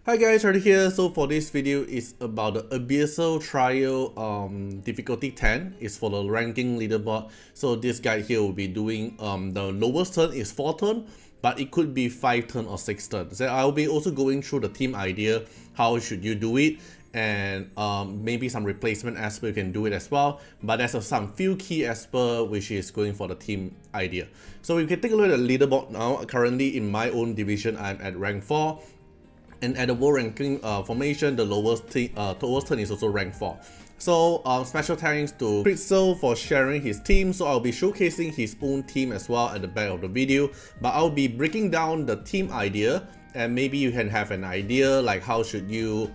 Hi guys, Artiar here. So for this video is about the Abyssal trial difficulty 10. It's for the ranking leaderboard. So this guy here will be doing the lowest turn is 4 turn, but it could be 5 turn or 6 turn. So I'll be also going through the team idea, how should you do it, and maybe some replacement Esper you can do it as well. But there's some few key Esper which is going for the team idea. So we can take a look at the leaderboard now. Currently in my own division, I'm at rank 4. And at the world ranking formation, the lowest turn is also rank 4. So special thanks to Kritzel for sharing his team. So I'll be showcasing his own team as well at the back of the video. But I'll be breaking down the team idea, and maybe you can have an idea like how should you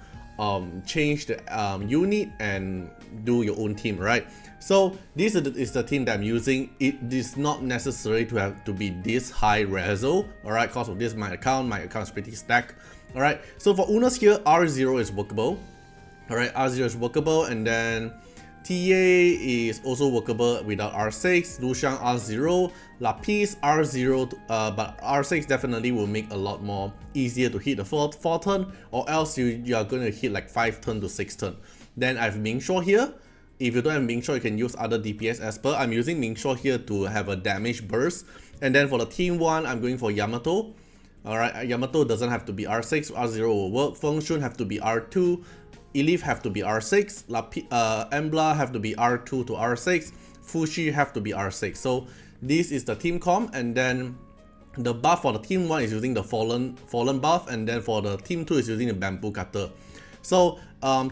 change the unit and do your own team, right? So this is the team that I'm using. It is not necessary to have to be this high reso, alright, because of this my account is pretty stacked. Alright, so for Unas here, R0 is workable. Alright, R0 is workable, and then TA is also workable without R6, Luxiang R0, Lapis R0, but R6 definitely will make a lot more easier to hit the 4 turn, or else you are going to hit like 5 turn to 6 turn. Then I have Mingshaw here. If you don't have Mingshaw, you can use other DPS Esper. I'm using Mingshaw here to have a damage burst. And then for the team 1, I'm going for Yamato. Alright, Yamato doesn't have to be R6, R0 will work. Feng Shun have to be R2, Elif have to be R6, Embla have to be R2 to R6, Fushi have to be R6. So this is the team comp, and then the buff for the team 1 is using the fallen buff, and then for the team 2 is using the bamboo cutter. So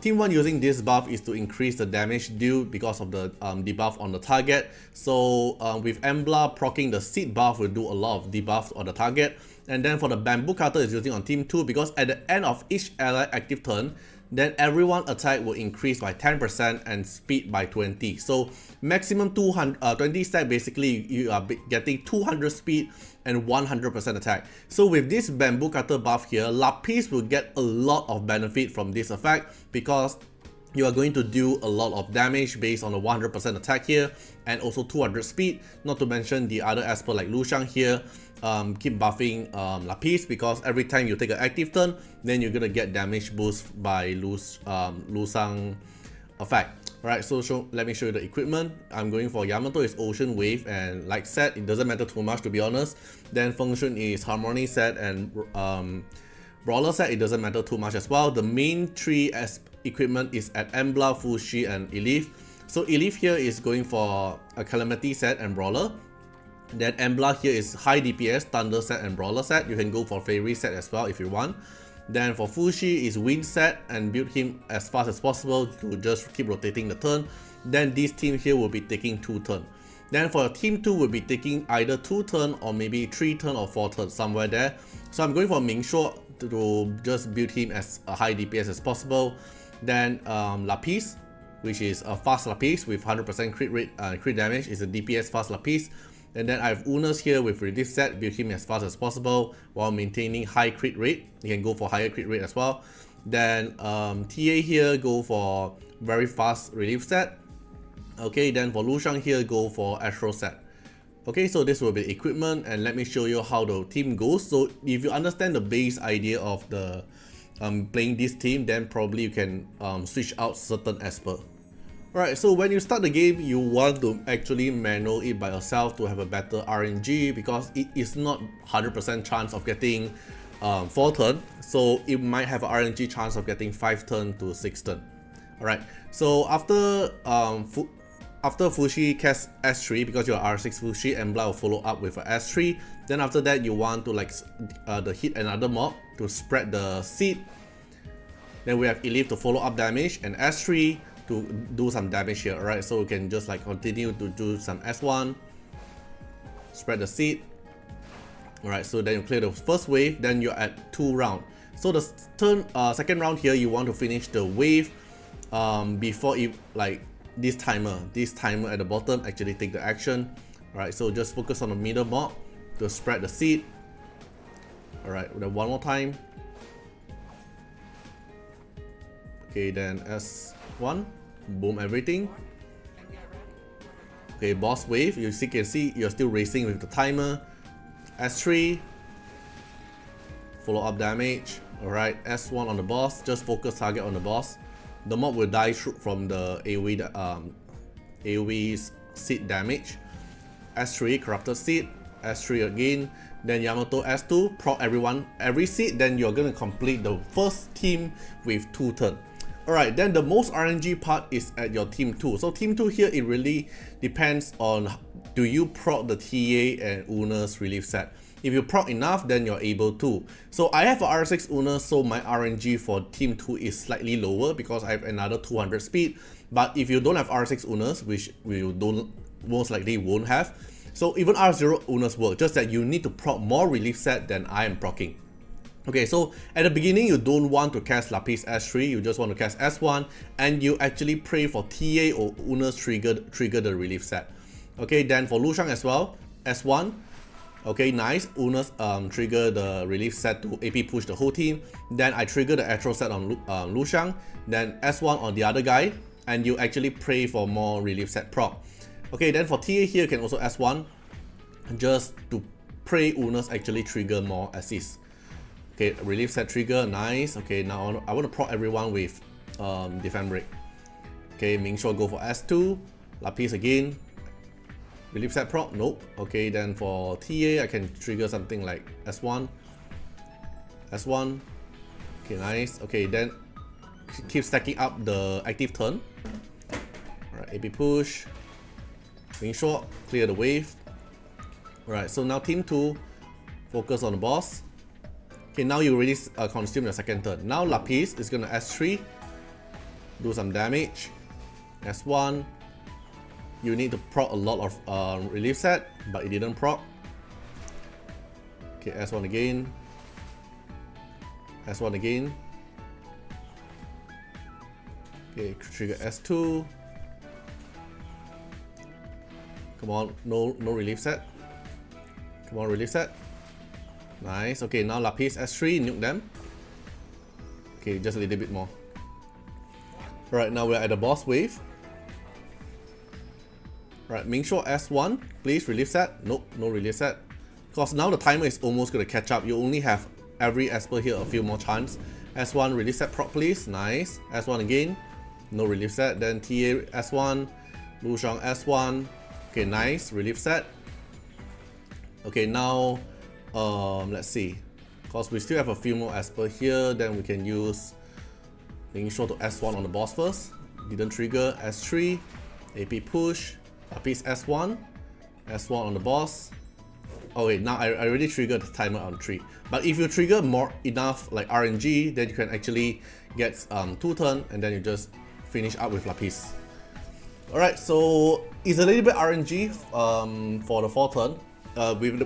team 1 using this buff is to increase the damage dealt because of the debuff on the target. So with Embla proccing the seed buff will do a lot of debuffs on the target. And then for the bamboo cutter is using on team 2 because at the end of each ally active turn, then everyone attack will increase by 10% and speed by 20. So maximum 20 stack, basically you are getting 200 speed and 100% attack. So with this bamboo cutter buff here, Lapis will get a lot of benefit from this effect because you are going to do a lot of damage based on the 100% attack here and also 200 speed. Not to mention the other Esper like Luxiang here keep buffing Lapis, because every time you take an active turn, then you're gonna get damage boost by Luxiang effect. Alright, so let me show you the equipment. I'm going for Yamato is Ocean Wave and Light set. It doesn't matter too much, to be honest. Then Feng Shun is Harmony set and Brawler set. It doesn't matter too much as well. The main 3 equipment is at Embla, Fushi and Elif. So Elif here is going for a Calamity set and Brawler. Then Embla here is high DPS, Thunder set and Brawler set. You can go for Fairy set as well if you want. Then for Fushi is Wind set and build him as fast as possible to just keep rotating the turn. Then this team here will be taking 2 turn. Then for team 2 will be taking either 2 turn or maybe 3 turn or 4 turn, somewhere there. So I'm going for Mingshaw to just build him as a high DPS as possible. Then Lapis, which is a fast Lapis with 100% crit rate, crit damage, is a DPS fast Lapis. And then I have Unas here with Relief set, build him as fast as possible while maintaining high crit rate. You can go for higher crit rate as well. Then TA here, go for very fast Relief set. Okay, then for Luxiang here, go for Astro set. Okay, so this will be equipment, and let me show you how the team goes. So if you understand the base idea of the playing this team, then probably you can switch out certain Esper. Alright, so when you start the game, you want to actually manual it by yourself to have a better RNG, because it is not 100% chance of getting 4 turn, so it might have an RNG chance of getting 5 turn to 6 turn. Alright, so after Fushi casts S3, because you're R6 Fushi, Embla will follow up with a S3. Then after that, you want to like hit another mob to spread the seed. Then we have Elif to follow up damage and S3 to do some damage here. Alright, so we can just like continue to do some S1, spread the seed. Alright, so then you clear the first wave, then you're at 2 rounds. So the second round here, you want to finish the wave before it, like this timer at the bottom actually take the action. Alright, so just focus on the middle mob to spread the seed. Alright, then one more time. Okay, then S1, boom everything. Okay, boss wave, you can see you're still racing with the timer. S3, follow up damage. Alright, S1 on the boss, just focus target on the boss. The mob will die from the AoE seed damage. S3, corrupted seed. S3 again. Then Yamato S2, proc everyone, every seed. Then you're gonna complete the first team with 2 turns. Alright, then the most RNG part is at your team 2. So team 2 here, it really depends on do you proc the TA and Una's relief set. If you proc enough, then you're able to. So I have a R6 Una, so my RNG for team 2 is slightly lower because I have another 200 speed. But if you don't have R6 Unas, which we don't most likely won't have, so even R0 Unas work, just that you need to proc more relief set than I am procking. Okay, so at the beginning, you don't want to cast Lapis S3, you just want to cast S1, and you actually pray for TA or Una's trigger the relief set. Okay, then for Lu Shang as well, S1. Okay, nice. Una's trigger the relief set to AP push the whole team. Then I trigger the Astro set on Lu Shang. Then S1 on the other guy, and you actually pray for more relief set proc. Okay, then for TA here, you can also S1 just to pray Una's actually trigger more assists. Okay, relief set trigger, nice. Okay, now I want to proc everyone with defense break. Okay, Ming Shuo go for S2, Lapis again. Relief set proc, nope. Okay, then for TA, I can trigger something like S1. S1. Okay, nice. Okay, then keep stacking up the active turn. Alright, AP push. Ming Shuo, clear the wave. Alright, so now team 2, focus on the boss. Okay, now you already consume your second turn. Now Lapis is gonna S3, do some damage. S1. You need to proc a lot of relief set, but it didn't proc. Okay, S1 again. S1 again. Okay, trigger S2. Come on, no relief set. Come on, relief set. Nice. Okay, now Lapis S3, nuke them. Okay, just a little bit more. Alright, now we're at the boss wave. Right, Ming Shuo S1, please relief set. Nope, no relief set. Because now the timer is almost going to catch up. You only have every Esper here a few more chance. S1 relief set proc please, nice. S1 again, no relief set. Then TA S1, Lu Shang S1. Okay, nice, relief set. Okay, now let's see. Because we still have a few more Esper here, then we can use Ming Shuo to S1 on the boss first. Didn't trigger, S3, AP push. Lapis S1, S1 on the boss. Oh wait, now I already triggered the timer on 3. But if you trigger enough like RNG, then you can actually get 2 turns and then you just finish up with Lapis. Alright, so it's a little bit RNG for the 4th turn.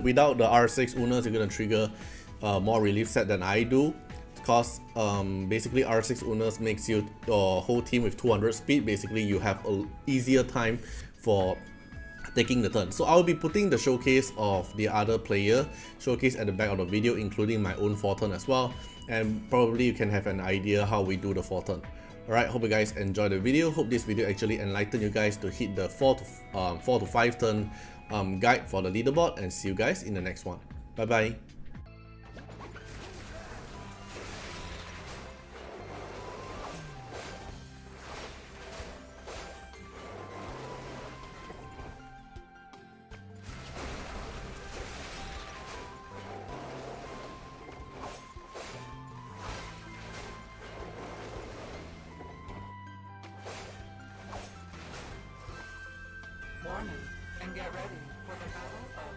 Without the R6 Unas, you're gonna trigger more relief set than I do. Because basically R6 Unas makes your whole team with 200 speed. Basically, you have an easier time for taking the turn. So I'll be putting the showcase of the other player showcase at the back of the video, including my own 4th turn as well, and probably you can have an idea how we do the 4th turn. Alright, hope you guys enjoyed the video. Hope this video actually enlightened you guys to hit the 4 to 5 turn guide for the leaderboard, and see you guys in the next one. Bye bye. Warning, and get ready for the battle of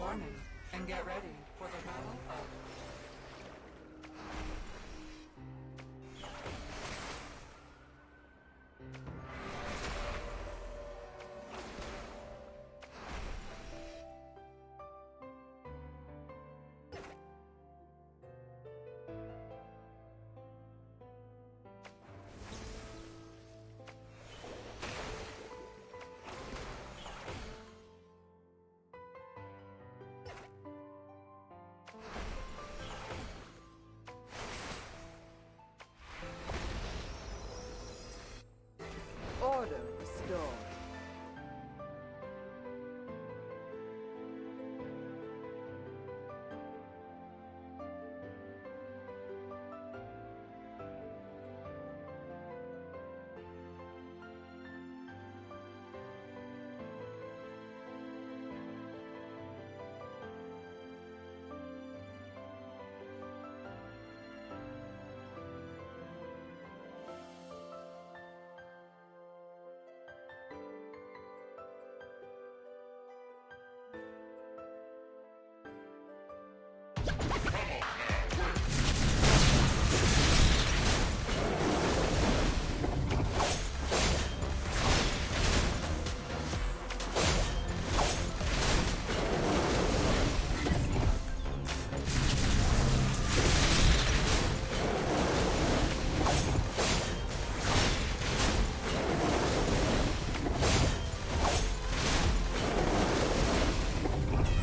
Warning, and get ready for the Battle of... Order restored.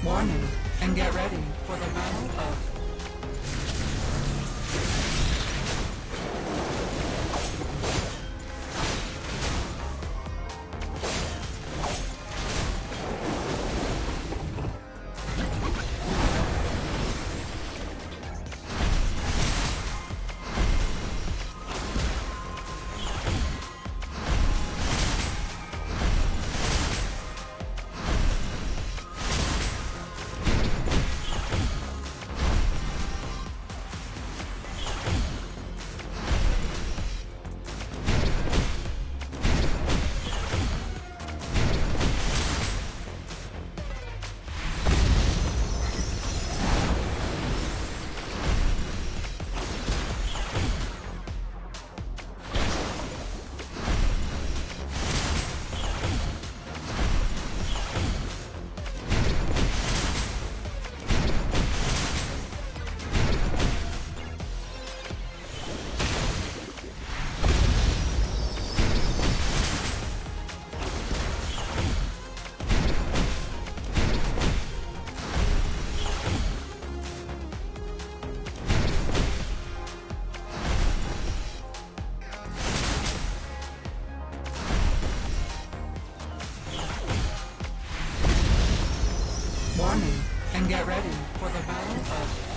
Warning, and get ready for the Battle of... Warning, and get ready for the Battle of...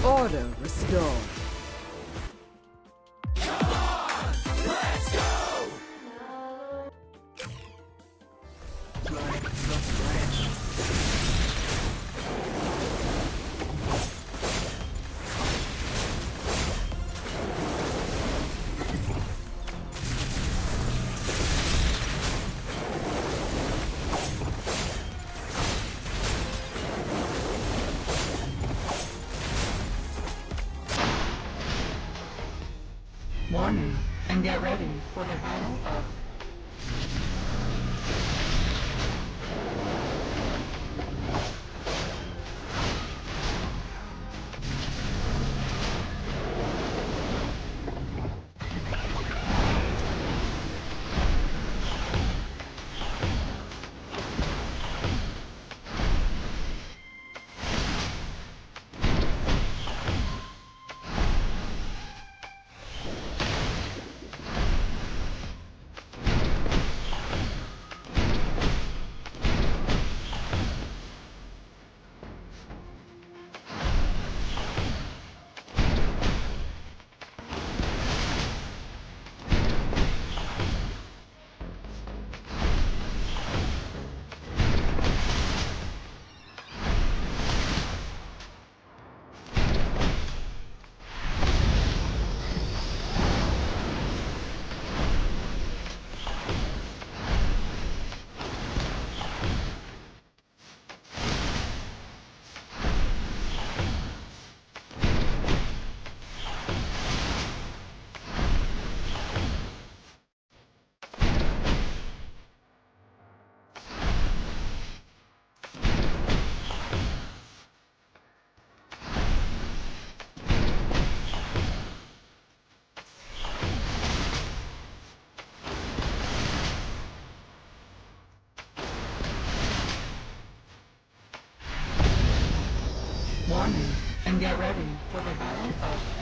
Order restored. Warning, and get ready for the Battle of... get ready for the Battle of...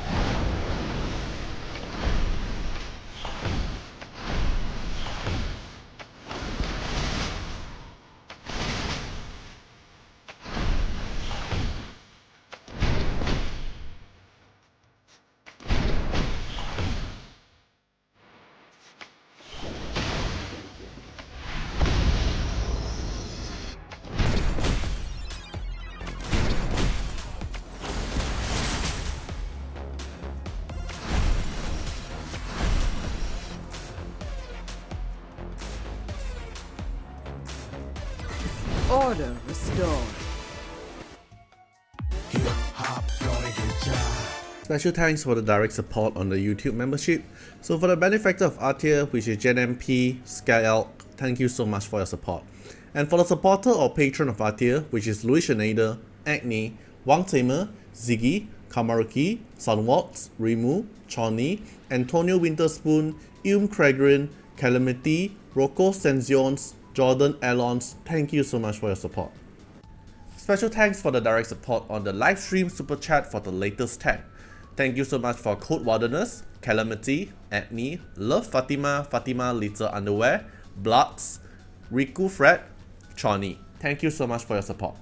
Order restored. Special thanks for the direct support on the YouTube membership. So for the benefactor of Artiar, which is JenMP, Skyelk, thank you so much for your support. And for the supporter or patron of Artiar, which is Louis Schneider, Agni, Wang Tamer, Ziggy, Kamaruki, Sunwaltz, Rimu, Chorny, Antonio Winterspoon, Craigrin, Calamity, Rocco Senzions, Jordan Alons, thank you so much for your support. Special thanks for the direct support on the live stream super chat for the latest tag. Thank you so much for Code Wardeners, Calamity, Agni, Love Fatima, Fatima Little Underwear, Bloods, Riku Fred, Chorny. Thank you so much for your support.